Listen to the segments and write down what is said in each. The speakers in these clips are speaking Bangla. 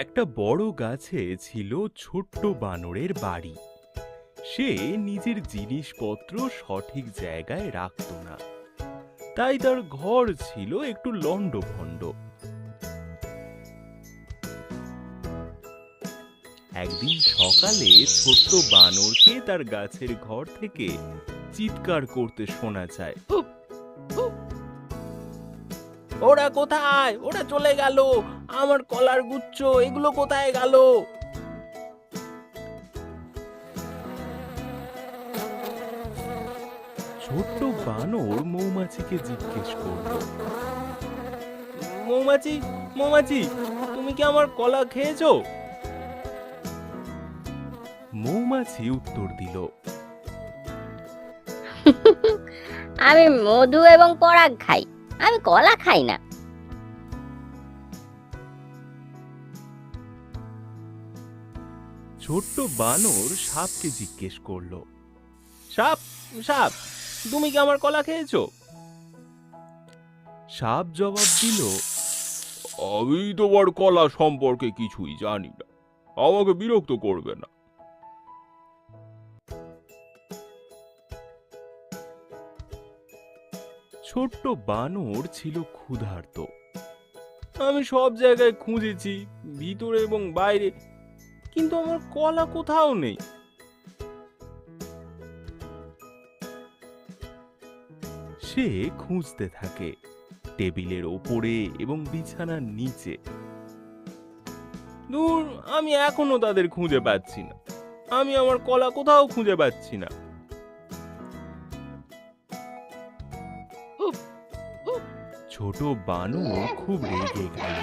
একটা বড় গাছে ছিল ছোট্ট বানরের বাড়ি। সে নিজের জিনিসপত্র সঠিক জায়গায় রাখত না, তাই তার ঘর ছিল একটু লন্ডভন্ড। একদিন সকালে ছোট্ট বানরকে তার গাছের ঘর থেকে চিৎকার করতে শোনা যায়। ওরা কোথায়? ওরা চলে গেল। আমার কলার গুচ্ছ এগুলো কোথায় গেল? ছোট্ট বানর মৌমাছিকে জিজ্ঞেস করল, মৌমাছি মৌমাছি, তুমি কি আমার কলা খেয়েছো? মৌমাছি উত্তর দিল, আমি মধু এবং পরাগ খাই, আমি কলা খাই না। ছোট্ট বানর সাপকে জিজ্ঞেস করলো, সাপ সাপ, তুমি কি আমার কলা খেয়েছো? সাপ জবাব দিল, আমি তোমার কলা সম্পর্কে কিছুই জানি না, আমাকে বিরক্ত করবে না। ছোট্ট বানর ছিল ক্ষুধার্ত। আমি সব জায়গায় খুঁজেছি, ভিতরে এবং বাইরে, কিন্তু আমার কলা কোথাও নেই। সে খুঁজতে থাকে টেবিলের ওপরে এবং বিছানার নিচে। দূর, আমি এখনো তাদের খুঁজে পাচ্ছি না। আমি আমার কলা কোথাও খুঁজে পাচ্ছি না। ছোট বানর খুব রেগে গেল।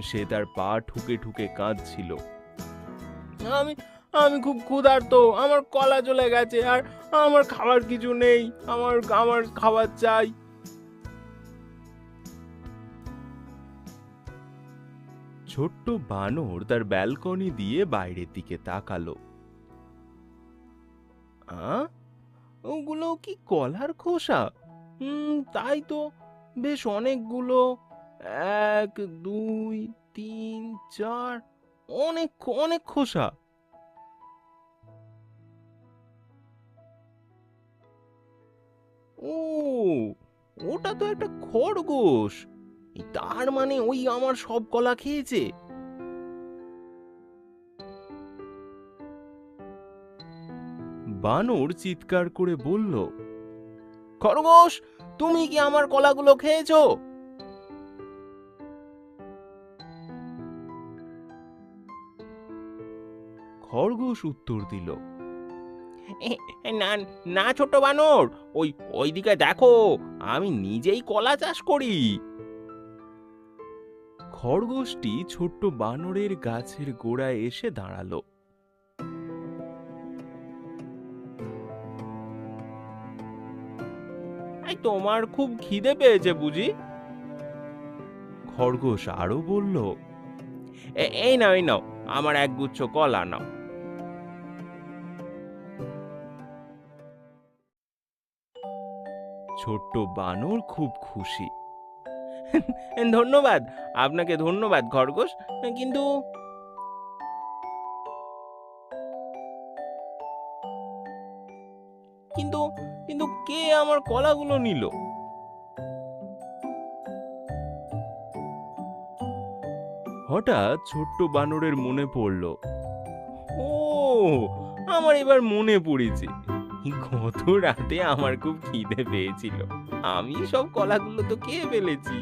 সে তার পা ঠুকে ঠুকে কাঁদছিল। আমি আমি খুব ক্ষুধার্ত, আমার কলা চলে গেছে, আর আমার খাবার কিছু নেই, আমার আমার খাবার চাই। ছোট্ট বানর তার ব্যালকনি দিয়ে বাইরের দিকে তাকালো। ওগুলো কি কলার খোসা? তাই তো, বেশ অনেকগুলো। 1 2 3 4, অনেক অনেক খোসা। ও, ওটা তো একটা খরগোশ। তার মানে ওই আমার সব কলা খেয়েছে। বানর চিৎকার করে বলল, খরগোশ, তুমি কি আমার কলাগুলো খেয়েছো? খরগোশ উত্তর দিল, না না ছোট বানর, ওই ওইদিকে দেখো, আমি নিজেই কলা চাষ করি। খরগোশটি ছোট্ট বানরের গাছের গোড়ায় এসে দাঁড়ালো। তোমার খুব খিদে পেয়েছে বুঝি? খরগোশ আরো বলল, এই নাও এই নাও, আমার এক গুচ্ছ কলা নাও। ছোট্ট বানর খুব খুশি। ধন্যবাদ, আপনাকে ধন্যবাদ খরগোশ, কিন্তু কিন্তু কিন্তু কে আমার কলাগুলো নিল? হঠাৎ ছোট্ট বানরের মনে পড়ল, ও, আমার এবার মনে পড়েছে, গত রাতে আমার খুব খিদে পেয়েছিল, আমি সব কলাগুলো তো খেয়ে ফেলেছি।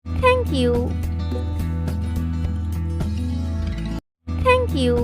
Thank you. Thank you.